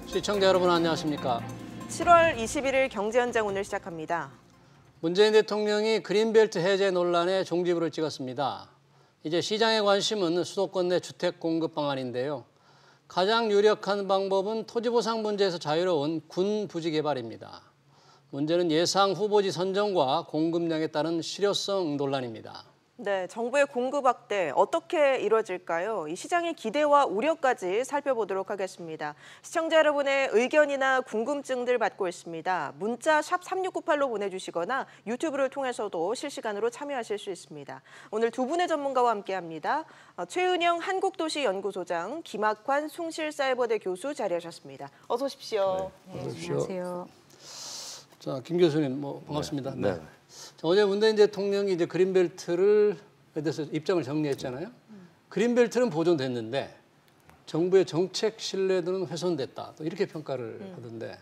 시청자 여러분 안녕하십니까? 7월 21일 경제현장 오늘 시작합니다. 문재인 대통령이 그린벨트 해제 논란에 종지부를 찍었습니다. 이제 시장의 관심은 수도권 내 주택 공급 방안인데요. 가장 유력한 방법은 토지보상 문제에서 자유로운 군 부지 개발입니다. 문제는 예상 후보지 선정과 공급량에 따른 실효성 논란입니다. 네, 정부의 공급 확대 어떻게 이루어질까요? 이 시장의 기대와 우려까지 살펴보도록 하겠습니다. 시청자 여러분의 의견이나 궁금증들 받고 있습니다. 문자 샵 3698로 보내주시거나 유튜브를 통해서도 실시간으로 참여하실 수 있습니다. 오늘 두 분의 전문가와 함께합니다. 최은영 한국도시연구소장, 김학환 숭실사이버대 교수 자리하셨습니다. 어서 오십시오. 네, 어서 오십시오. 안녕하세요. 자, 김 교수님 반갑습니다. 네. 자, 어제 문재인 대통령이 이제 그린벨트를 대해서 입장을 정리했잖아요. 그린벨트는 보존됐는데 정부의 정책 신뢰도는 훼손됐다. 또 이렇게 평가를 하던데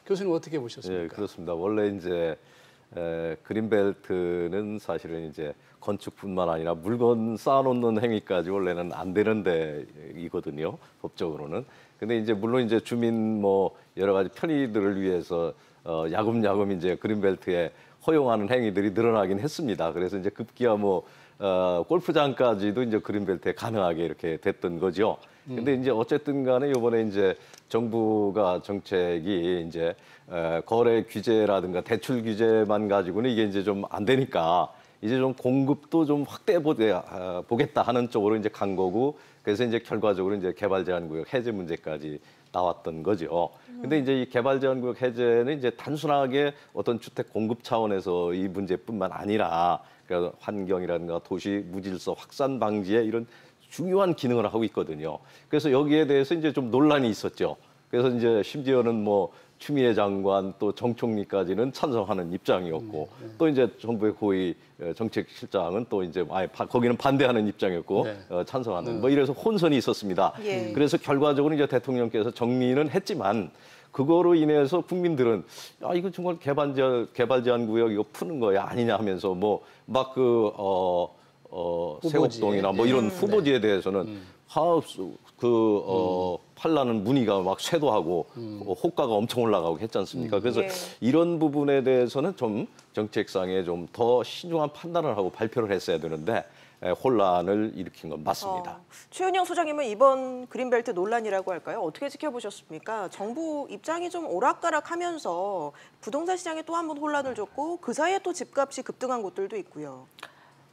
교수님 어떻게 보셨습니까? 네, 그렇습니다. 원래 이제 그린벨트는 사실은 이제 건축뿐만 아니라 물건 쌓아놓는 행위까지 원래는 안 되는 데이거든요. 법적으로는. 근데 이제 물론 이제 주민 뭐 여러 가지 편의들을 위해서 야금야금 이제 그린벨트에 허용하는 행위들이 늘어나긴 했습니다. 그래서 이제 급기야 뭐 골프장까지도 이제 그린벨트에 가능하게 이렇게 됐던 거죠. 근데 이제 어쨌든 간에 이번에 이제 정부가 정책이 이제 거래 규제라든가 대출 규제만 가지고는 이게 이제 좀 안 되니까 이제 좀 공급도 좀 확대해 보겠다 하는 쪽으로 이제 간 거고, 그래서 이제 결과적으로 이제 개발 제한 구역 해제 문제까지 나왔던 거죠. 근데 이제 이 개발 제한 구역 해제는 이제 단순하게 어떤 주택 공급 차원에서 이 문제뿐만 아니라 그러니까 환경이라든가 도시 무질서 확산 방지에 이런 중요한 기능을 하고 있거든요. 그래서 여기에 대해서 이제 좀 논란이 있었죠. 그래서 이제 심지어는 뭐 추미애 장관 또 정 총리까지는 찬성하는 입장이었고 또 이제 정부의 고위 정책실장은 또 이제 아예 거기는 반대하는 입장이었고 찬성하는 뭐 이래서 혼선이 있었습니다. 예. 그래서 결과적으로 이제 대통령께서 정리는 했지만 그거로 인해서 국민들은 야 이거 정말 개발 제한 구역 이거 푸는 거야 아니냐 하면서 뭐 막 세곡동이나 뭐 이런 후보지에 대해서는 팔라는 문의가 막 쇄도하고 호가가 엄청 올라가고 했지 않습니까? 그래서 예. 이런 부분에 대해서는 좀 정책상에 좀 더 신중한 판단을 하고 발표를 했어야 되는데 혼란을 일으킨 건 맞습니다. 최은영 소장님은 이번 그린벨트 논란이라고 할까요? 어떻게 지켜보셨습니까? 정부 입장이 좀 오락가락하면서 부동산 시장에 또 한 번 혼란을 줬고 그 사이에 또 집값이 급등한 곳들도 있고요.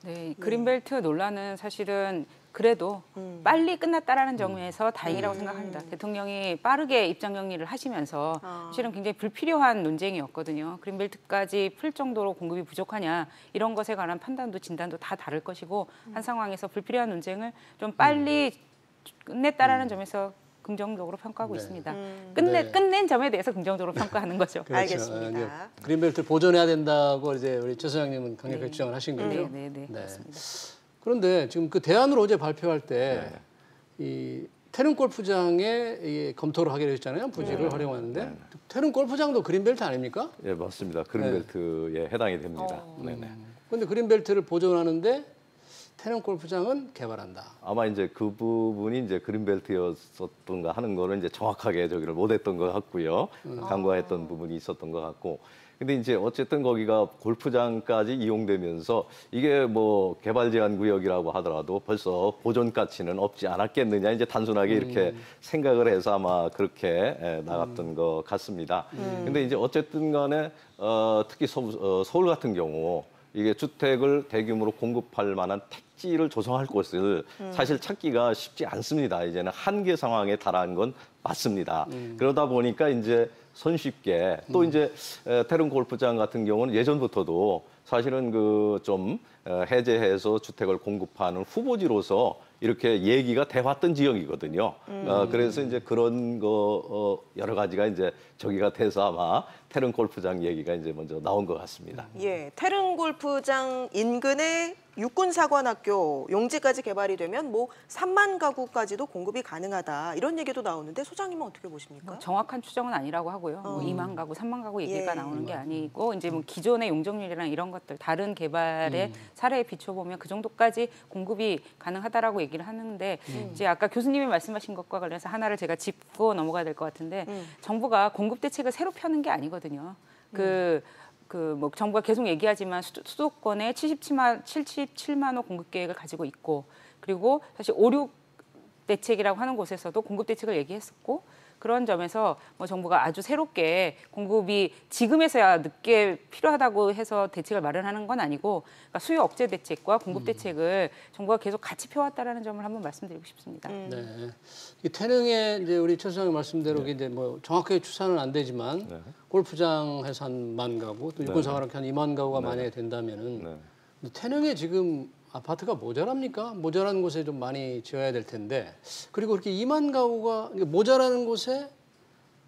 네, 그린벨트 논란은 사실은 그래도 빨리 끝났다라는 점에서 다행이라고 생각합니다. 대통령이 빠르게 입장 정리를 하시면서 사실은 굉장히 불필요한 논쟁이었거든요. 그린벨트까지 풀 정도로 공급이 부족하냐 이런 것에 관한 판단도 진단도 다 다를 것이고 한 상황에서 불필요한 논쟁을 좀 빨리 끝냈다라는 점에서 긍정적으로 평가하고 있습니다. 끝낸 점에 대해서 긍정적으로 평가하는 거죠. 그렇죠. 알겠습니다. 그린벨트 보존해야 된다고 이제 우리 최 소장님은 강력하게 주장을 하신 거죠. 네, 그렇습니다. 그런데 지금 그 대안으로 어제 발표할 때 이 태릉 골프장에 검토를 하기로 했잖아요. 부지를 활용하는데 태릉 골프장도 그린벨트 아닙니까? 예, 맞습니다. 그린벨트에 해당이 됩니다. 그런데 그린벨트를 보존하는데 태릉 골프장은 개발한다. 아마 이제 그 부분이 이제 그린벨트였었던가 하는 거는 이제 정확하게 저기를 못했던 것 같고요. 간과했던 부분이 있었던 것 같고. 근데 이제 어쨌든 거기가 골프장까지 이용되면서 이게 뭐 개발 제한 구역이라고 하더라도 벌써 보존 가치는 없지 않았겠느냐 이제 단순하게 이렇게 생각을 해서 아마 그렇게 나갔던 것 같습니다. 근데 이제 어쨌든 간에 특히 서울 같은 경우 이게 주택을 대규모로 공급할 만한 택지를 조성할 곳을 사실 찾기가 쉽지 않습니다. 이제는 한계 상황에 달한 건 맞습니다. 그러다 보니까 이제 손쉽게 또 이제 태릉 골프장 같은 경우는 예전부터도 사실은 그 좀 해제해서 주택을 공급하는 후보지로서 이렇게 얘기가 돼왔던 지역이거든요. 그래서 이제 그런 거 여러 가지가 이제 저기가 돼서 아마 태릉 골프장 얘기가 이제 먼저 나온 것 같습니다. 예, 태릉 골프장 인근에 육군사관학교 용지까지 개발이 되면 뭐 3만 가구까지도 공급이 가능하다 이런 얘기도 나오는데 소장님은 어떻게 보십니까? 정확한 추정은 아니라고 하고요. 뭐 2만 가구, 3만 가구 얘기가 예. 나오는 게 아니고 이제 뭐 기존의 용적률이랑 이런 것들 다른 개발의 사례에 비춰보면 그 정도까지 공급이 가능하다라고 얘기를 하는데 이제 아까 교수님이 말씀하신 것과 관련해서 하나를 제가 짚고 넘어가야 될 것 같은데 정부가 공급 대책을 새로 펴는 게 아니거든요. 뭐 정부가 계속 얘기하지만 수도권에 77만 호 공급 계획을 가지고 있고 그리고 사실 5, 6 대책이라고 하는 곳에서도 공급 대책을 얘기했었고 그런 점에서 뭐 정부가 아주 새롭게 공급이 지금에서야 늦게 필요하다고 해서 대책을 마련하는 건 아니고 그러니까 수요 억제 대책과 공급 대책을 정부가 계속 같이 펴왔다라는 점을 한번 말씀드리고 싶습니다. 네. 이 태릉에 이제 우리 최 소장님 말씀대로 이제 뭐 정확하게 추산은 안 되지만 골프장에서 한 1만 가구, 또 육군사관학교 한 2만 가구가 만약에 된다면은 태릉에 지금 아파트가 모자랍니까? 모자란 곳에 좀 많이 지어야 될 텐데 그리고 그렇게 2만 가구가 모자라는 곳에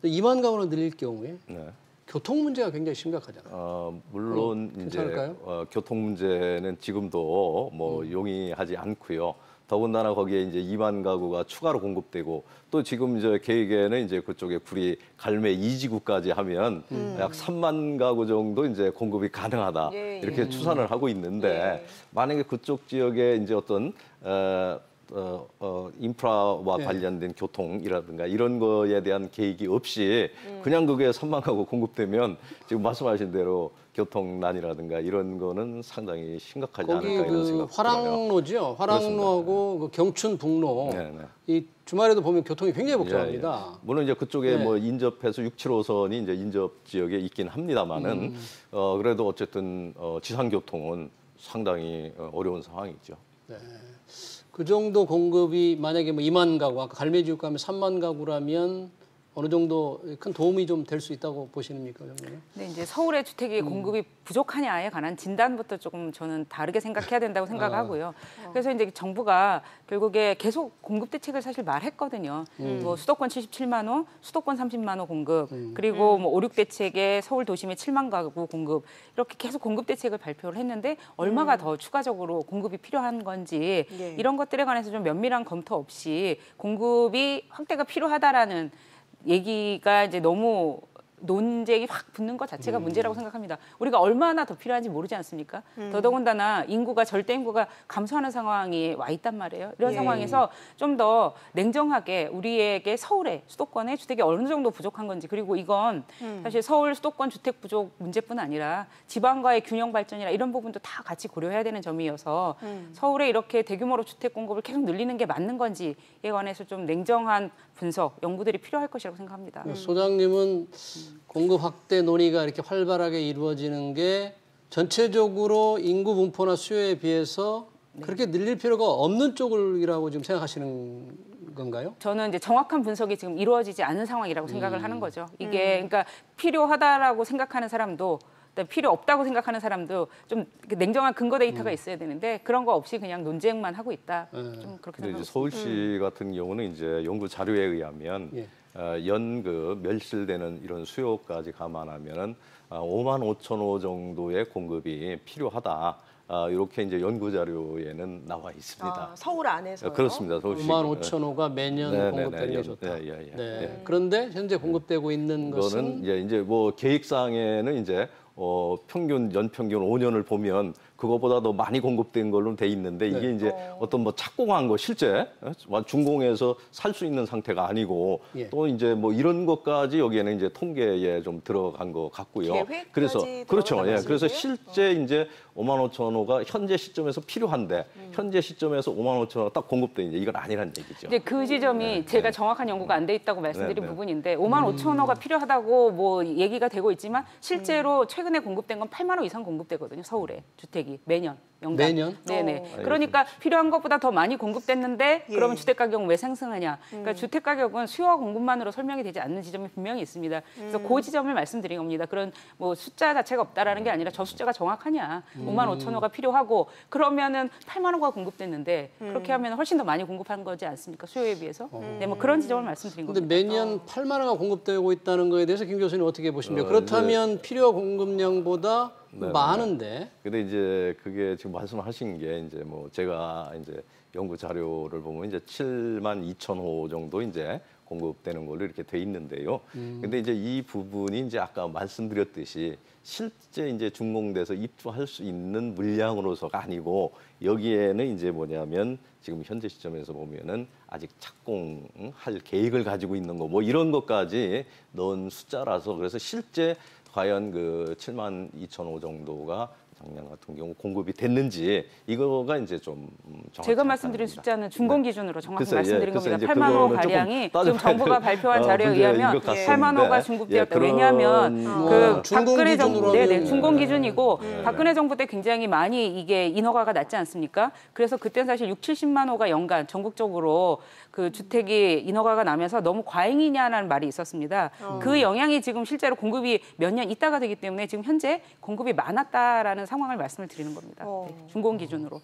2만 가구로 늘릴 경우에 교통 문제가 굉장히 심각하잖아요. 물론 이제 교통 문제는 지금도 뭐 용이하지 않고요. 더군다나 거기에 이제 2만 가구가 추가로 공급되고 또 지금 이제 계획에는 이제 그쪽에 구리 갈매 2지구까지 하면 약 3만 가구 정도 이제 공급이 가능하다 이렇게 추산을 하고 있는데 만약에 그쪽 지역에 이제 어떤 인프라와 관련된 교통이라든가 이런 거에 대한 계획이 없이 그냥 그게 3만 가구 공급되면 지금 말씀하신 대로 교통난이라든가 이런 거는 상당히 심각하지 않을까 이런 생각이 들어요. 화랑로죠. 화랑로하고 그 경춘북로 이 주말에도 보면 교통이 굉장히 복잡합니다. 물론 이제 그쪽에 뭐 인접해서 6, 7호선이 이제 인접 지역에 있긴 합니다만은 그래도 어쨌든 지상교통은 상당히 어려운 상황이죠. 네. 그 정도 공급이 만약에 뭐 2만 가구, 아까 갈매지구 가면 3만 가구라면 어느 정도 큰 도움이 좀 될 수 있다고 보시는입니까, 정말? 네, 이제 서울의 주택이 공급이 부족하냐에 관한 진단부터 조금 저는 다르게 생각해야 된다고 생각하고요. 그래서 이제 정부가 결국에 계속 공급 대책을 사실 말했거든요. 뭐 수도권 77만 호, 수도권 30만 호 공급, 그리고 뭐 5, 6 대책에 서울 도심에 7만 가구 공급 이렇게 계속 공급 대책을 발표를 했는데 얼마가 더 추가적으로 공급이 필요한 건지 이런 것들에 관해서 좀 면밀한 검토 없이 공급이 확대가 필요하다라는 얘기가 이제 너무 논쟁이 확 붙는 것 자체가 문제라고 생각합니다. 우리가 얼마나 더 필요한지 모르지 않습니까? 더더군다나 절대 인구가 감소하는 상황이 와 있단 말이에요. 이런 상황에서 좀 더 냉정하게 우리에게 서울에 수도권에 주택이 어느 정도 부족한 건지 그리고 이건 사실 서울 수도권 주택 부족 문제뿐 아니라 지방과의 균형 발전이나 이런 부분도 다 같이 고려해야 되는 점이어서 서울에 이렇게 대규모로 주택 공급을 계속 늘리는 게 맞는 건지에 관해서 좀 냉정한 분석, 연구들이 필요할 것이라고 생각합니다. 소장님은 공급 확대 논의가 이렇게 활발하게 이루어지는 게 전체적으로 인구 분포나 수요에 비해서 그렇게 늘릴 필요가 없는 쪽이라고 지금 생각하시는 건가요? 저는 이제 정확한 분석이 지금 이루어지지 않은 상황이라고 생각을 하는 거죠. 이게 그러니까 필요하다라고 생각하는 사람도 필요 없다고 생각하는 사람도 좀 냉정한 근거 데이터가 있어야 되는데 그런 거 없이 그냥 논쟁만 하고 있다. 좀 그렇게 생각합니다. 서울시 같은 경우는 이제 연구 자료에 의하면 연그 멸실되는 이런 수요까지 감안하면은 5만 5천 호 정도의 공급이 필요하다. 이렇게 이제 연구 자료에는 나와 있습니다. 서울 안에서요? 그렇습니다. 서울시. 5만 5천 호가 매년 공급되는 게 좋다. 그런데 현재 공급되고 있는 것은 이제 뭐 계획상에는 이제 평균 연평균 5년을 보면 그거보다 더 많이 공급된 걸로 돼 있는데 이게 이제 어떤 뭐 착공한 거 실제 준공해서 살 수 있는 상태가 아니고 또 이제 뭐 이런 것까지 여기에는 이제 통계에 좀 들어간 것 같고요. 그래서 그렇죠. 그래서 실제 이제 5만 5천 호가 현재 시점에서 필요한데 현재 시점에서 5만 5천 호가 딱 공급돼 이제 이건 아니라는 얘기죠. 이제 그 지점이 제가 정확한 연구가 안 돼 있다고 말씀드린 부분인데 5만 5천 호가 필요하다고 뭐 얘기가 되고 있지만 실제로 최근에 공급된 건 8만 호 이상 공급되거든요. 서울에 주택이 매년. 연간. 매년? 네네. 그러니까 필요한 것보다 더 많이 공급됐는데 그러면 주택 가격은 왜 상승하냐? 그러니까 주택 가격은 수요와 공급만으로 설명이 되지 않는 지점이 분명히 있습니다. 그래서 그 지점을 말씀드린 겁니다. 그런 뭐 숫자 자체가 없다라는 게 아니라 저 숫자가 정확하냐? 5만 5천 호가 필요하고 그러면은 8만 호가 공급됐는데 그렇게 하면 훨씬 더 많이 공급한 거지 않습니까? 수요에 비해서. 네, 뭐 그런 지점을 말씀드린 겁니다. 근데 매년 8만 호가 공급되고 있다는 거에 대해서 김 교수님 어떻게 보십니까? 그렇다면 필요 공급량보다 많은데. 근데 이제 그게 지금 말씀하신 게 이제 뭐 제가 이제 연구 자료를 보면 이제 7만 2천 호 정도 이제 공급되는 걸로 이렇게 돼 있는데요. 근데 이제 이 부분이 이제 아까 말씀드렸듯이 실제 이제 준공돼서 입주할 수 있는 물량으로서가 아니고 여기에는 이제 뭐냐면 지금 현재 시점에서 보면은 아직 착공할 계획을 가지고 있는 거 뭐 이런 것까지 넣은 숫자라서 그래서 실제 과연 그 7만 2천 호 정도가 작년 같은 경우 공급이 됐는지 이거가 이제 좀 정확히 제가 말씀드린 나타납니다. 숫자는 준공 기준으로 정확히 글쎄요, 말씀드린 글쎄요, 겁니다. 이제 8만 호 그거는 가량이 조금 지금 정부가 발표한 자료에 문제인 의하면 것 같습니다. 8만 호가 예, 중급되었다. 그런 왜냐하면 그 준공 박근혜 기준으로 정부, 네네, 하면 준공 기준이고 네. 박근혜 정부 때 굉장히 많이 이게 인허가가 났지 않습니까? 그래서 그때는 사실 6, 70만 호가 연간 전국적으로 그 주택이 인허가가 나면서 너무 과잉이냐라는 말이 있었습니다. 그 영향이 지금 실제로 공급이 몇 년 있다가 되기 때문에 지금 현재 공급이 많았다라는 상황을 말씀을 드리는 겁니다. 네, 준공 기준으로.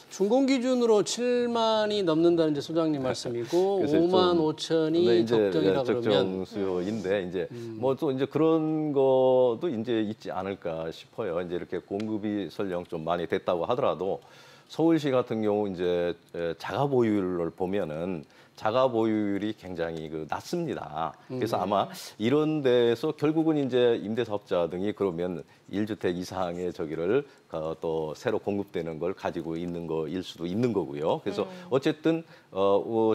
준공 기준으로 7만이 넘는다는 이제 소장님 말씀이고 그래서 5만 좀 5천이 적정이라 그러면 적정 수요인데 이제 뭐 또 이제 그런 것도 이제 있지 않을까 싶어요. 이제 이렇게 공급이 설령 좀 많이 됐다고 하더라도 서울시 같은 경우 이제 자가 보유율을 보면은 자가 보유율이 굉장히 낮습니다. 그래서 아마 이런 데서 결국은 이제 임대사업자 등이 그러면 1주택 이상의 저기를 또 새로 공급되는 걸 가지고 있는 거일 수도 있는 거고요. 그래서 어쨌든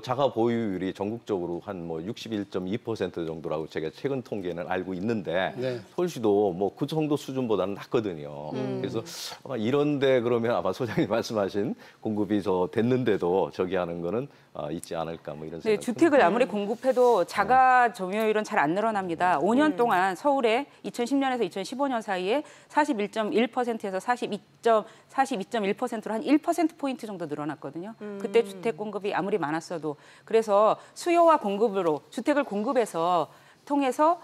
자가 보유율이 전국적으로 한 뭐 61.2% 정도라고 제가 최근 통계는 알고 있는데 네. 서울시도 뭐 그 정도 수준보다는 낮거든요. 그래서 아마 이런데 그러면 아마 소장님 말씀하신 공급이 됐는데도 저기 하는 거는 있지 않을까 뭐 이런 네, 생각. 주택을 아무리 공급해도 자가 점유율은 잘 안 늘어납니다. 5년 동안 서울에 2010년에서 2015년 사이에 41.1%에서 42.1%로 한 1%포인트 정도 늘어났거든요. 그때 주택 공급이 아무리 많았어도. 그래서 수요와 공급으로 주택을 공급해서 통해서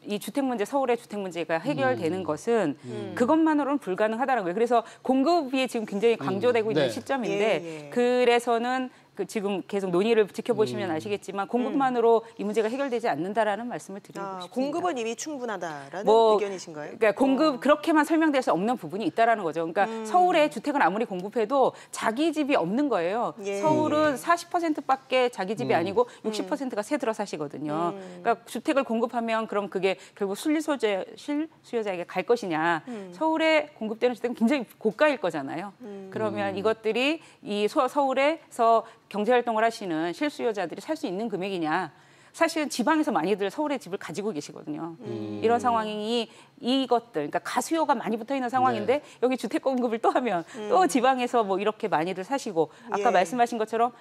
이 주택 문제, 서울의 주택 문제가 해결되는 것은 그것만으로는 불가능하다는 거예요. 그래서 공급이 지금 굉장히 강조되고 있는 네. 시점인데 예, 예. 그래서는 지금 계속 논의를 지켜보시면 아시겠지만 공급만으로 이 문제가 해결되지 않는다라는 말씀을 드리고 싶습니다. 공급은 이미 충분하다라는 뭐, 의견이신가요? 그러니까 공급 그렇게만 설명될 수 없는 부분이 있다라는 거죠. 그러니까 서울에 주택을 아무리 공급해도 자기 집이 없는 거예요. 예. 서울은 40%밖에 자기 집이 아니고 60%가 새 들어 사시거든요. 그러니까 주택을 공급하면 그럼 그게 결국 실수요자에게 갈 것이냐? 서울에 공급되는 주택은 굉장히 고가일 거잖아요. 그러면 이것들이 이 서울에서 경제활동을 하시는 실수요자들이 살 수 있는 금액이냐? 사실은 지방에서 많이들 서울에 집을 가지고 계시거든요. 이런 상황이 이것들, 그러니까 가수요가 많이 붙어 있는 상황인데 여기 주택 공급을 또 하면 또 지방에서 뭐 이렇게 많이들 사시고 아까 예. 말씀하신 것처럼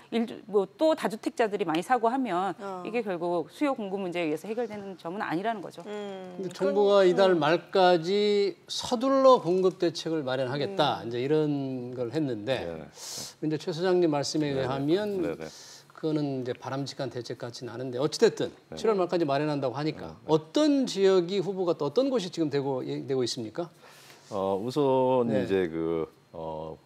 또 다주택자들이 많이 사고 하면 이게 결국 수요 공급 문제에 의해서 해결되는 점은 아니라는 거죠. 근데 정부가 이달 말까지 서둘러 공급 대책을 마련하겠다 이제 이런 걸 했는데 이제 최 소장님 말씀에 의하면 네네. 그거는 이제 바람직한 대책 같지는 않은데 어찌됐든 7월 말까지 마련한다고 하니까 어떤 지역이 후보가 또 어떤 곳이 지금 되고 있습니까? 우선 네. 이제 뭐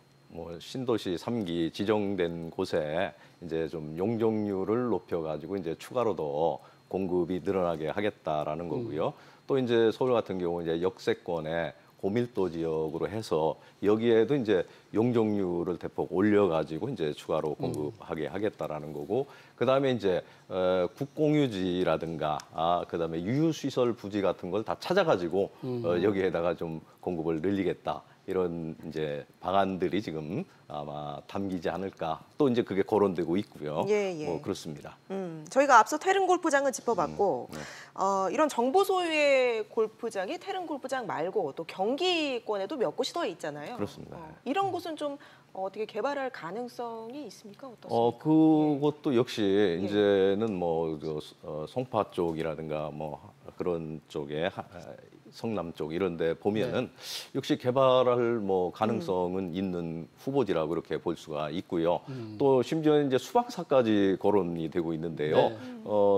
신도시 3기 지정된 곳에 이제 좀 용적률을 높여가지고 이제 추가로도 공급이 늘어나게 하겠다라는 거고요. 또 이제 서울 같은 경우 이제 역세권에 고밀도 지역으로 해서 여기에도 이제 용적률을 대폭 올려가지고 이제 추가로 공급하게 하겠다라는 거고, 그 다음에 이제 국공유지라든가 그다음에 유휴시설 부지 같은 걸 다 찾아가지고 여기에다가 좀 공급을 늘리겠다. 이런 이제 방안들이 지금 아마 담기지 않을까. 또 이제 그게 거론되고 있고요. 예, 예. 뭐 그렇습니다. 저희가 앞서 태릉 골프장을 짚어봤고 이런 정부 소유의 골프장이 태릉 골프장 말고 또 경기권에도 몇 곳이 더 있잖아요. 그렇습니다. 이런 곳은 좀 어떻게 개발할 가능성이 있습니까? 어떻습니까? 그것도 역시 예. 이제는 뭐 송파 쪽이라든가 뭐 그런 쪽에 성남 쪽 이런 데 보면은 역시 개발할 뭐 가능성은 있는 후보지라고 그렇게 볼 수가 있고요. 또 심지어 이제 수박사까지 거론이 되고 있는데요. 네.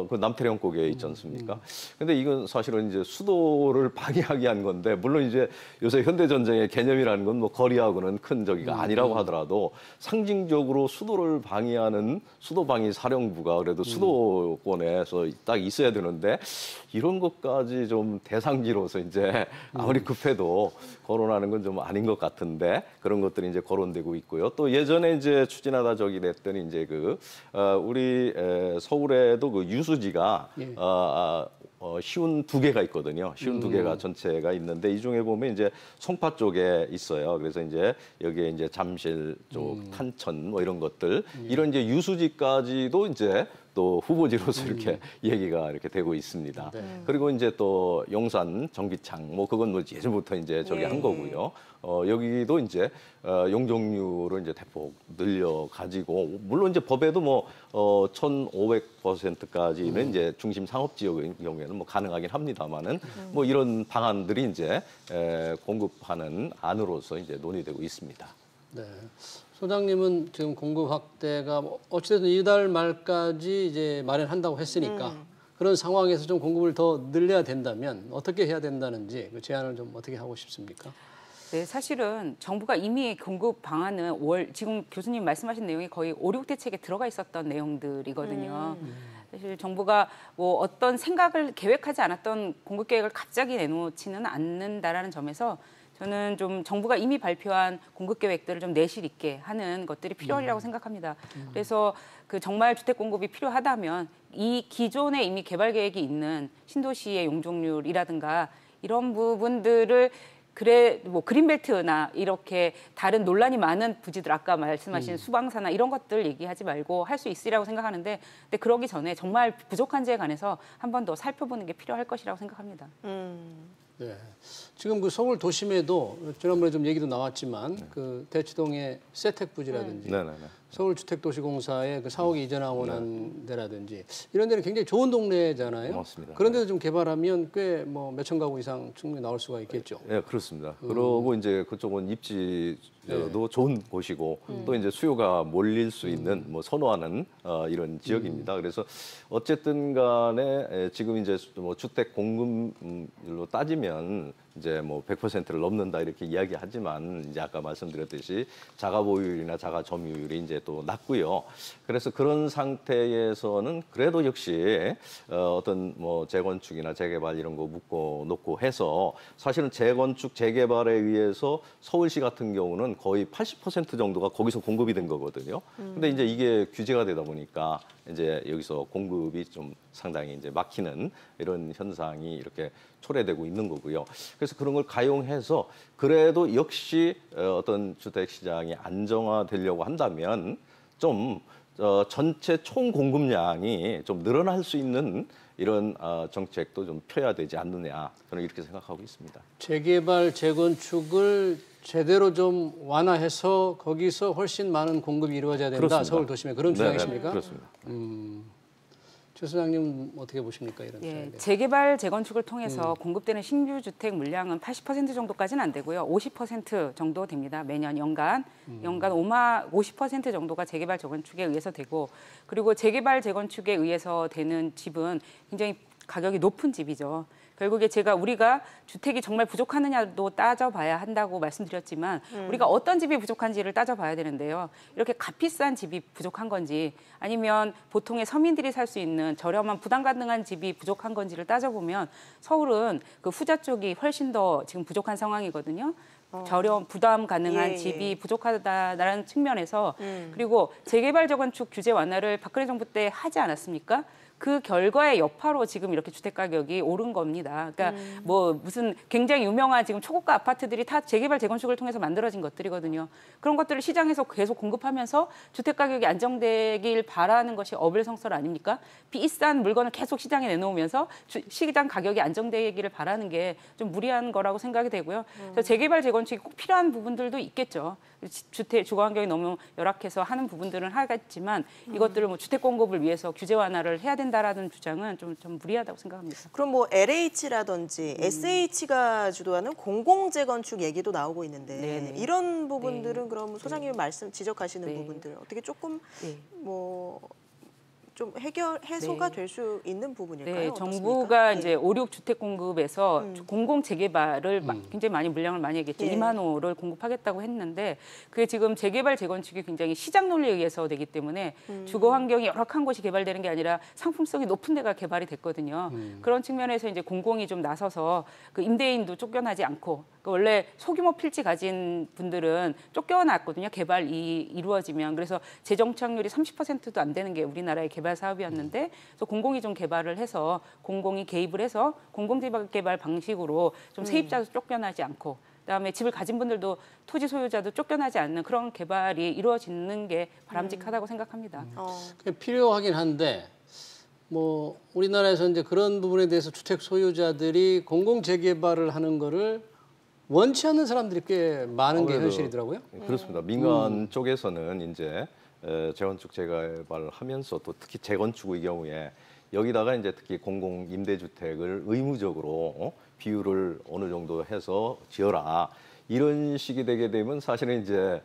그 남태령곡에 있지 않습니까? 근데 이건 사실은 이제 수도를 방해하기 위한 건데, 물론 이제 요새 현대전쟁의 개념이라는 건 뭐 거리하고는 큰 저기가 아니라고 하더라도 상징적으로 수도를 방해하는 수도방위 사령부가 그래도 수도권에서 딱 있어야 되는데 이런 것까지 좀 대상지로서 이제 아무리 급해도 거론하는 건 좀 아닌 것 같은데 그런 것들이 이제 거론되고 있고요. 또 예전에 이제 추진하다 저기 됐더니 이제 우리 서울에도 그 유수지가 쉬운 두 개가 있거든요. 쉬운 두 개가 전체가 있는데 이 중에 보면 이제 송파 쪽에 있어요. 그래서 이제 여기에 이제 잠실 쪽, 탄천 뭐 이런 것들 이런 이제 유수지까지도 이제 또 후보지로서 이렇게 얘기가 이렇게 되고 있습니다. 네. 그리고 이제 또 용산 전기창 뭐 그건 뭐 예전부터 이제 저기 한 거고요. 여기도 이제 용적률을 이제 대폭 늘려 가지고 물론 이제 법에도 뭐 1,500%까지는 이제 중심 상업 지역의 경우에는 뭐 가능하긴 합니다만은 뭐 이런 방안들이 이제 공급하는 안으로서 이제 논의되고 있습니다. 네. 소장님은 지금 공급 확대가 어찌됐든 이달 말까지 이제 마련한다고 했으니까 그런 상황에서 좀 공급을 더 늘려야 된다면 어떻게 해야 된다는지 그 제안을 좀 어떻게 하고 싶습니까? 네, 사실은 정부가 이미 공급 방안은 지금 교수님 말씀하신 내용이 거의 5, 6대책에 들어가 있었던 내용들이거든요. 사실 정부가 뭐 어떤 생각을 계획하지 않았던 공급 계획을 갑자기 내놓지는 않는다라는 점에서 저는 좀 정부가 이미 발표한 공급 계획들을 좀 내실 있게 하는 것들이 필요하리라고 생각합니다. 그래서 그 정말 주택 공급이 필요하다면 이 기존에 이미 개발 계획이 있는 신도시의 용적률이라든가 이런 부분들을 뭐 그린벨트나 이렇게 다른 논란이 많은 부지들 아까 말씀하신 수방사나 이런 것들 얘기하지 말고 할 수 있으리라고 생각하는데 근데 그러기 전에 정말 부족한지에 관해서 한 번 더 살펴보는 게 필요할 것이라고 생각합니다. 네. 지금 그 서울 도심에도 지난번에 좀 얘기도 나왔지만 그 대치동의 세택 부지라든지 서울주택도시공사의 그 4억 이전하고 난 데라든지 이런 데는 굉장히 좋은 동네잖아요. 맞습니다. 그런 데도 좀 개발하면 꽤 뭐 몇천 가구 이상 충분히 나올 수가 있겠죠. 네, 그렇습니다. 그러고 이제 그쪽은 입지도 좋은 곳이고 또 이제 수요가 몰릴 수 있는 뭐 선호하는 이런 지역입니다. 그래서 어쨌든 간에 지금 이제 뭐 주택 공급률로 따지면 이제 뭐 100%를 넘는다 이렇게 이야기하지만 이제 아까 말씀드렸듯이 자가 보유율이나 자가 점유율이 이제 또 낮고요. 그래서 그런 상태에서는 그래도 역시 어떤 뭐 재건축이나 재개발 이런 거 묶어 놓고 해서 사실은 재건축 재개발에 의해서 서울시 같은 경우는 거의 80% 정도가 거기서 공급이 된 거거든요. 근데 이제 이게 규제가 되다 보니까 이제 여기서 공급이 좀 상당히 이제 막히는 이런 현상이 이렇게 초래되고 있는 거고요. 그래서 그런 걸 가용해서 그래도 역시 어떤 주택 시장이 안정화되려고 한다면 좀 전체 총 공급량이 좀 늘어날 수 있는 이런 정책도 좀 펴야 되지 않느냐 저는 이렇게 생각하고 있습니다. 재개발, 재건축을 제대로 좀 완화해서 거기서 훨씬 많은 공급이 이루어져야 된다. 그렇습니다. 서울 도심에 그런 주장이십니까? 그렇습니다. 최 소장님 어떻게 보십니까 이런? 예, 재개발, 재건축을 통해서 공급되는 신규 주택 물량은 80% 정도까지는 안 되고요. 50% 정도 됩니다. 매년 연간 50% 정도가 재개발, 재건축에 의해서 되고 그리고 재개발, 재건축에 의해서 되는 집은 굉장히 가격이 높은 집이죠. 결국에 우리가 주택이 정말 부족하느냐도 따져봐야 한다고 말씀드렸지만 우리가 어떤 집이 부족한지를 따져봐야 되는데요. 이렇게 값비싼 집이 부족한 건지 아니면 보통의 서민들이 살 수 있는 저렴한 부담 가능한 집이 부족한 건지를 따져보면 서울은 그 후자 쪽이 훨씬 더 지금 부족한 상황이거든요. 저렴 부담 가능한 집이 부족하다라는 측면에서 그리고 재개발 재건축 규제 완화를 박근혜 정부 때 하지 않았습니까? 그 결과의 여파로 지금 이렇게 주택 가격이 오른 겁니다. 그러니까 뭐 무슨 굉장히 유명한 지금 초고가 아파트들이 다 재개발 재건축을 통해서 만들어진 것들이거든요. 그런 것들을 시장에서 계속 공급하면서 주택 가격이 안정되길 바라는 것이 어불성설 아닙니까? 비싼 물건을 계속 시장에 내놓으면서 시장 가격이 안정되기를 바라는 게 좀 무리한 거라고 생각이 되고요. 그래서 재개발 재건축이 꼭 필요한 부분들도 있겠죠. 주거 환경이 너무 열악해서 하는 부분들은 하겠지만 이것들을 뭐 주택 공급을 위해서 규제 완화를 해야 된다라는 주장은 좀 무리하다고 생각합니다. 그럼 뭐 LH라든지 SH가 주도하는 공공재건축 얘기도 나오고 있는데 네네. 이런 부분들은 그럼 소장님이 지적하시는 네. 부분들 어떻게 조금 네. 뭐 좀 해소가 될 수 있는 부분일까요? 네, 어떻습니까? 정부가 예. 이제 5, 6주택 공급에서 공공 재개발을 굉장히 많이 물량을 많이 했겠죠. 예. 2만 호를 공급하겠다고 했는데 그게 지금 재개발 재건축이 굉장히 시장 논리에 의해서 되기 때문에 주거 환경이 열악한 곳이 개발되는 게 아니라 상품성이 높은 데가 개발이 됐거든요. 그런 측면에서 이제 공공이 좀 나서서 그 임대인도 쫓겨나지 않고 원래 소규모 필지 가진 분들은 쫓겨났거든요. 개발이 이루어지면. 그래서 재정 착률이 30%도 안 되는 게 우리나라의 개발 사업이었는데 그래서 공공이 좀 개발을 해서 공공이 개입을 해서 공공재개발 방식으로 좀 세입자도 쫓겨나지 않고 그다음에 집을 가진 분들도 토지 소유자도 쫓겨나지 않는 그런 개발이 이루어지는 게 바람직하다고 생각합니다. 그게 필요하긴 한데 뭐 우리나라에서 이제 그런 부분에 대해서 주택 소유자들이 공공 재개발을 하는 거를 원치 않는 사람들이 꽤 많은 게 현실이더라고요. 그렇습니다. 민간 쪽에서는 이제 재건축 재개발을 하면서 또 특히 재건축의 경우에 여기다가 이제 특히 공공 임대주택을 의무적으로 비율을 어느 정도 해서 지어라. 이런 식이 되게 되면 사실은 이제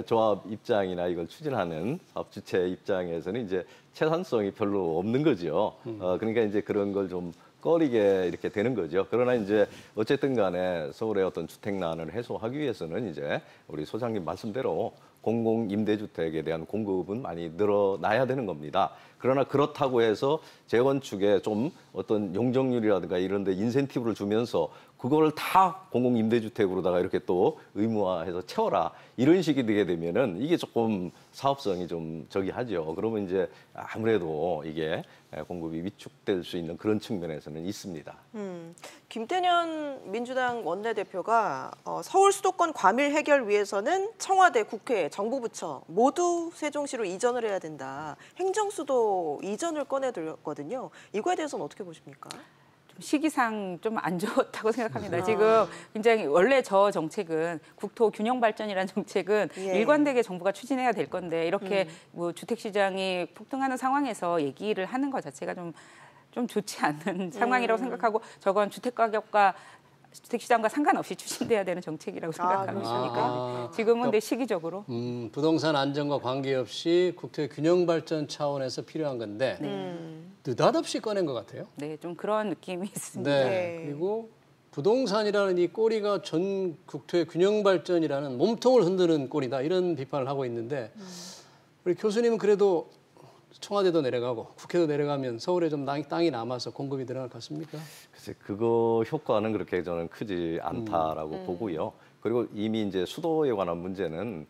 조합 입장이나 이걸 추진하는 사업 주체 입장에서는 이제 채산성이 별로 없는 거죠. 그러니까 이제 그런 걸 좀 꺼리게 이렇게 되는 거죠. 그러나 이제 어쨌든 간에 서울의 어떤 주택난을 해소하기 위해서는 이제 우리 소장님 말씀대로 공공 임대주택에 대한 공급은 많이 늘어나야 되는 겁니다. 그러나 그렇다고 해서 재건축에 좀 어떤 용적률이라든가 이런 데 인센티브를 주면서 그거를 다 공공 임대주택으로다가 이렇게 또 의무화해서 채워라. 이런 식이 되게 되면은 이게 조금 사업성이 좀 저기 하죠. 그러면 이제 아무래도 이게 공급이 위축될 수 있는 그런 측면에서는 있습니다. 김태년 민주당 원내대표가 서울 수도권 과밀 해결 위해서는 청와대, 국회, 정부 부처 모두 세종시로 이전을 해야 된다. 행정수도 이전을 꺼내들었거든요. 이거에 대해서는 어떻게 보십니까? 시기상 좀 안 좋다고 생각합니다. 지금 굉장히 원래 저 정책은 국토 균형 발전이라는 정책은 예. 일관되게 정부가 추진해야 될 건데 이렇게 뭐 주택 시장이 폭등하는 상황에서 얘기를 하는 것 자체가 좀 좋지 않은 상황이라고 생각하고 저건 주택 가격과 주택 시장과 상관없이 추진돼야 되는 정책이라고 생각합니다. 지금은 내 시기적으로 부동산 안정과 관계없이 국토의 균형 발전 차원에서 필요한 건데 느닷없이 꺼낸 것 같아요. 네, 좀 그런 느낌이 있습니다. 네. 네. 그리고 부동산이라는 이 꼬리가 전 국토의 균형 발전이라는 몸통을 흔드는 꼬리다 이런 비판을 하고 있는데 우리 교수님은 그래도 청와대도 내려가고 국회도 내려가면 서울에 좀 땅이 남아서 공급이 늘어날 것 같습니까? 글쎄 그거 효과는 그렇게 저는 크지 않다라고 보고요. 그리고 이미 이제 수도에 관한 문제는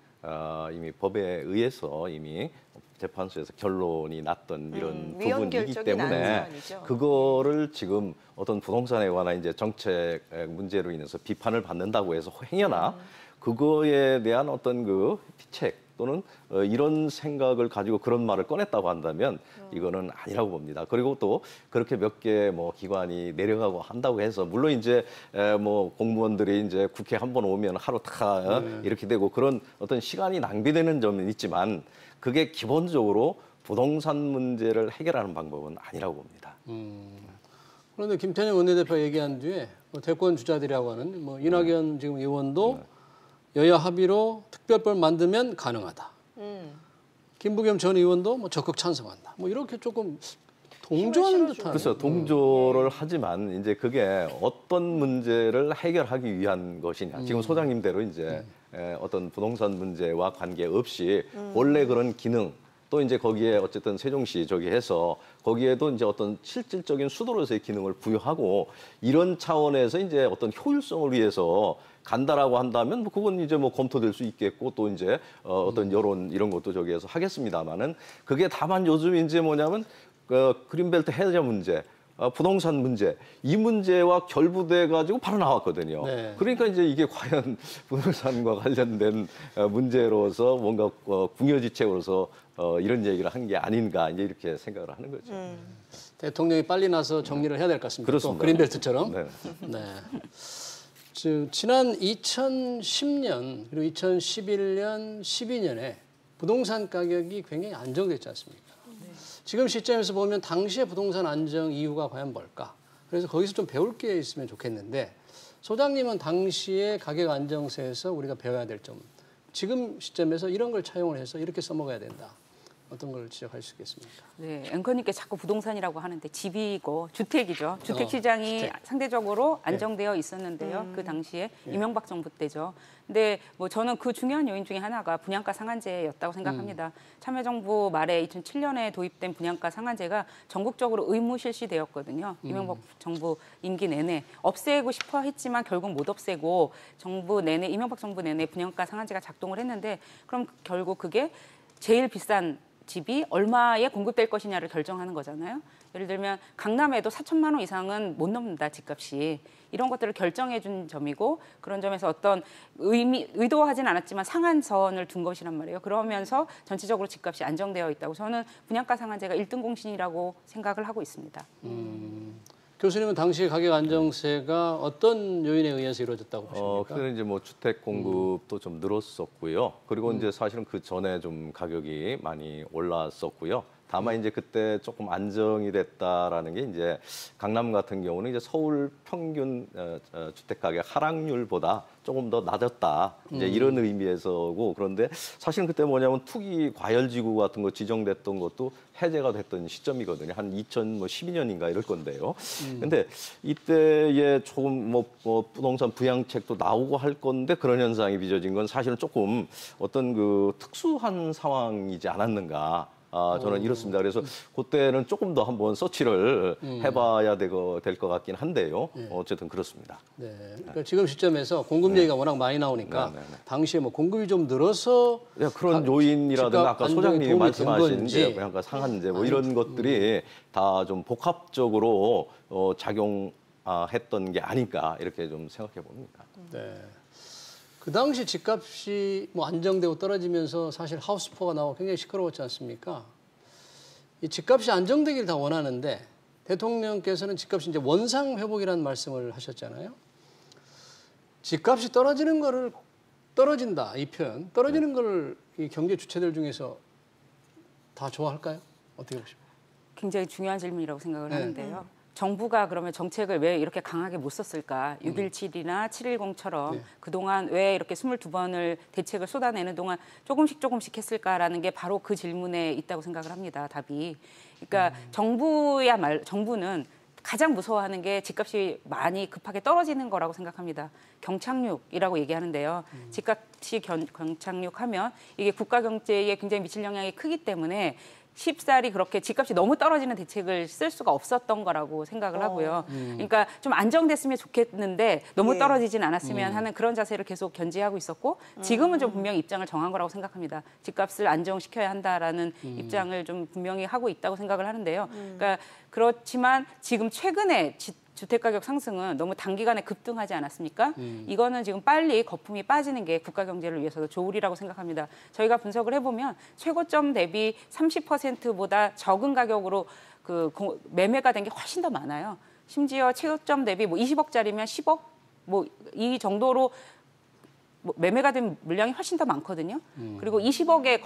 이미 법에 의해서 이미 재판소에서 결론이 났던 이런 부분이기 때문에 그거를 지금 어떤 부동산에 관한 이제 정책 문제로 인해서 비판을 받는다고 해서 행여나 그거에 대한 어떤 그 피책 또는 이런 생각을 가지고 그런 말을 꺼냈다고 한다면 이거는 아니라고 봅니다. 그리고 또 그렇게 몇 개 뭐 기관이 내려가고 한다고 해서 물론 이제 뭐 공무원들이 이제 국회 한 번 오면 하루 다 이렇게 되고 그런 어떤 시간이 낭비되는 점은 있지만 그게 기본적으로 부동산 문제를 해결하는 방법은 아니라고 봅니다. 그런데 김태년 원내대표 얘기한 뒤에 뭐 대권 주자들이라고 하는 뭐 이낙연 지금 의원도 여야 합의로 특별법 만들면 가능하다. 김부겸 전 의원도 뭐 적극 찬성한다. 뭐 이렇게 조금 동조하는 듯한. 그래서 동조를 하지만 이제 그게 어떤 문제를 해결하기 위한 것이냐. 지금 소장님대로 이제 어떤 부동산 문제와 관계없이 원래 그런 기능 또 이제 거기에 어쨌든 세종시 저기 해서 거기에도 이제 어떤 실질적인 수도로서의 기능을 부여하고 이런 차원에서 이제 어떤 효율성을 위해서 간다라고 한다면 뭐 그건 이제 뭐 검토될 수 있겠고 또 이제 어떤 여론 이런 것도 저기에서 하겠습니다만은 그게 다만 요즘 이제 뭐냐면 그린벨트 해제 문제 부동산 문제 이 문제와 결부돼 가지고 바로 나왔거든요. 네. 그러니까 이제 이게 과연 부동산과 관련된 문제로서 뭔가 궁여지책으로서 이런 얘기를 한 게 아닌가 이제 이렇게 생각을 하는 거죠. 대통령이 빨리 나서 정리를 해야 될 것 같습니다. 그렇습니다. 또 그린벨트처럼. 네. 네. 지난 2010년 그리고 2011년, 12년에 부동산 가격이 굉장히 안정됐지 않습니까? 지금 시점에서 보면 당시의 부동산 안정 이유가 과연 뭘까? 그래서 거기서 좀 배울 게 있으면 좋겠는데 소장님은 당시의 가격 안정세에서 우리가 배워야 될 점, 지금 시점에서 이런 걸 차용을 해서 이렇게 써먹어야 된다. 어떤 걸 지적할 수 있겠습니까? 네, 앵커님께 자꾸 부동산이라고 하는데 집이고 주택이죠. 주택 시장이 주택. 상대적으로 안정되어 있었는데요. 그 당시에 이명박 정부 때죠. 근데 뭐 저는 그 중요한 요인 중에 하나가 분양가 상한제였다고 생각합니다. 참여정부 말에 2007년에 도입된 분양가 상한제가 전국적으로 의무 실시되었거든요. 이명박 정부 임기 내내 없애고 싶어 했지만 결국 못 없애고 정부 내내 이명박 정부 내내 분양가 상한제가 작동을 했는데 그럼 결국 그게 제일 비싼 집이 얼마에 공급될 것이냐를 결정하는 거잖아요. 예를 들면 강남에도 4천만 원 이상은 못 넘는다, 집값이. 이런 것들을 결정해 준 점이고 그런 점에서 어떤 의도하진 않았지만 상한선을 둔 것이란 말이에요. 그러면서 전체적으로 집값이 안정되어 있다고 저는 분양가 상한제가 1등 공신이라고 생각을 하고 있습니다. 교수님은 당시 가격 안정세가 어떤 요인에 의해서 이루어졌다고 보십니까? 그때 이제 뭐 주택 공급도 좀 늘었었고요. 그리고 이제 사실은 그 전에 좀 가격이 많이 올랐었고요. 다만 이제 그때 조금 안정이 됐다라는 게 이제 강남 같은 경우는 이제 서울 평균 주택 가격 하락률보다 조금 더 낮았다. 이제 이런 의미에서고 그런데 사실은 그때 뭐냐면 투기 과열지구 같은 거 지정됐던 것도 해제가 됐던 시점이거든요. 한 2012년인가 이럴 건데요. 근데 이때에 조금 뭐 부동산 부양책도 나오고 할 건데 그런 현상이 빚어진 건 사실은 조금 어떤 그 특수한 상황이지 않았는가. 저는 이렇습니다. 그래서 그때는 조금 더 한번 서치를 해봐야 될 것 같긴 한데요. 어쨌든 그렇습니다. 네. 그러니까 지금 시점에서 공급 얘기가 워낙 많이 나오니까 당시에 뭐 공급이 좀 늘어서 그런 요인이라든가 아까 소장님이 도움이 말씀하신 된 건지. 이제 약간 상한제 뭐 이런 것들이 다 좀 복합적으로 작용했던 게 아닐까 이렇게 좀 생각해 봅니다. 네. 그 당시 집값이 뭐 안정되고 떨어지면서 사실 하우스포가 나오고 굉장히 시끄러웠지 않습니까? 이 집값이 안정되기를 다 원하는데 대통령께서는 집값이 이제 원상 회복이라는 말씀을 하셨잖아요. 집값이 떨어지는 거를 떨어진다 이 표현 떨어지는 거를 이 경제 주체들 중에서 다 좋아할까요? 어떻게 보십니까? 굉장히 중요한 질문이라고 생각을 네. 하는데요. 정부가 그러면 정책을 왜 이렇게 강하게 못 썼을까? 6.17이나 7.10처럼 네. 그동안 왜 이렇게 22번을 대책을 쏟아내는 동안 조금씩 했을까라는 게 바로 그 질문에 있다고 생각을 합니다. 답이. 그러니까 정부는 가장 무서워하는 게 집값이 많이 급하게 떨어지는 거라고 생각합니다. 경착륙이라고 얘기하는데요. 집값이 경착륙하면 이게 국가 경제에 굉장히 미칠 영향이 크기 때문에 쉽사리 그렇게 집값이 너무 떨어지는 대책을 쓸 수가 없었던 거라고 생각을 하고요. 그러니까 좀 안정됐으면 좋겠는데 너무 떨어지진 않았으면 하는 그런 자세를 계속 견지하고 있었고 지금은 좀 분명히 입장을 정한 거라고 생각합니다. 집값을 안정시켜야 한다라는 입장을 좀 분명히 하고 있다고 생각을 하는데요. 그러니까 그렇지만 지금 최근에 주택가격 상승은 너무 단기간에 급등하지 않았습니까? 이거는 지금 빨리 거품이 빠지는 게 국가 경제를 위해서도 좋으리라고 생각합니다. 저희가 분석을 해보면 최고점 대비 30%보다 적은 가격으로 매매가 된 게 훨씬 더 많아요. 심지어 최고점 대비 뭐 20억짜리면 10억 뭐 이 정도로 매매가 된 물량이 훨씬 더 많거든요. 그리고 20억에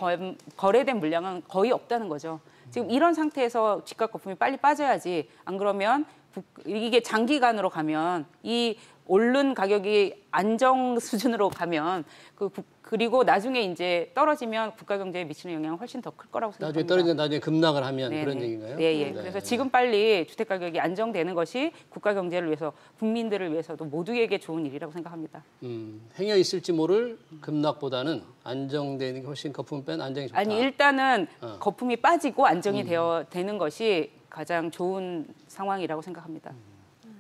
거래된 물량은 거의 없다는 거죠. 지금 이런 상태에서 집값 거품이 빨리 빠져야지 안 그러면 이게 장기간으로 가면 이 오른 가격이 안정 수준으로 가면 그리고 나중에 이제 떨어지면 국가 경제에 미치는 영향은 훨씬 더 클 거라고 생각합니다. 나중에 떨어지면 나중에 급락을 하면 네네. 그런 얘기인가요? 네. 그래서 지금 빨리 주택 가격이 안정되는 것이 국가 경제를 위해서 국민들을 위해서도 모두에게 좋은 일이라고 생각합니다. 행여 있을지 모를 급락보다는 안정되는 게 훨씬 거품 뺀 안정이 좋다. 아니 일단은 거품이 빠지고 안정이 되는 것이 가장 좋은 상황이라고 생각합니다.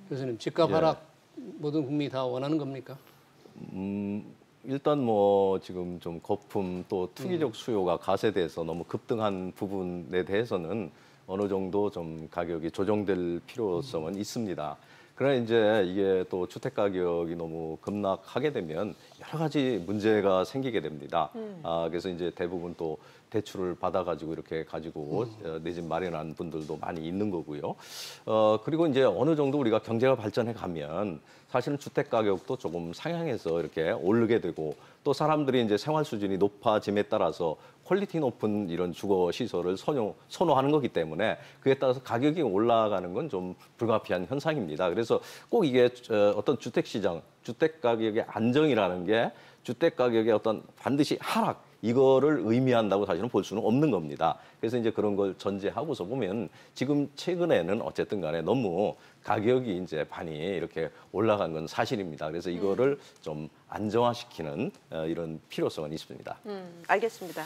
교수님 집값 하락 모든 국민이 다 원하는 겁니까? 일단 뭐 지금 좀 거품 또 투기적 수요가 가세돼서 너무 급등한 부분에 대해서는 어느 정도 좀 가격이 조정될 필요성은 있습니다. 그러나 이제 이게 또 주택 가격이 너무 급락하게 되면 여러 가지 문제가 생기게 됩니다. 그래서 이제 대부분 또 대출을 받아가지고 이렇게 가지고 내 집 마련한 분들도 많이 있는 거고요. 그리고 이제 어느 정도 우리가 경제가 발전해 가면 사실은 주택 가격도 조금 상향해서 이렇게 오르게 되고 또 사람들이 이제 생활 수준이 높아짐에 따라서 퀄리티 높은 이런 주거 시설을 선호하는 거기 때문에 그에 따라서 가격이 올라가는 건 좀 불가피한 현상입니다. 그래서 꼭 이게 어떤 주택 시장, 주택 가격의 안정이라는 게 주택 가격의 어떤 반드시 하락 이거를 의미한다고 사실은 볼 수는 없는 겁니다. 그래서 이제 그런 걸 전제하고서 보면 지금 최근에는 어쨌든 간에 너무 가격이 이제 많이 이렇게 올라간 건 사실입니다. 그래서 이거를 좀 안정화시키는 이런 필요성은 있습니다. 알겠습니다.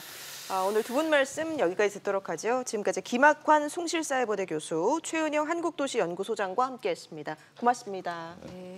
오늘 두 분 말씀 여기까지 듣도록 하죠. 지금까지 김학환 숭실사회부대 교수, 최은영 한국도시연구소장과 함께했습니다. 고맙습니다. 네.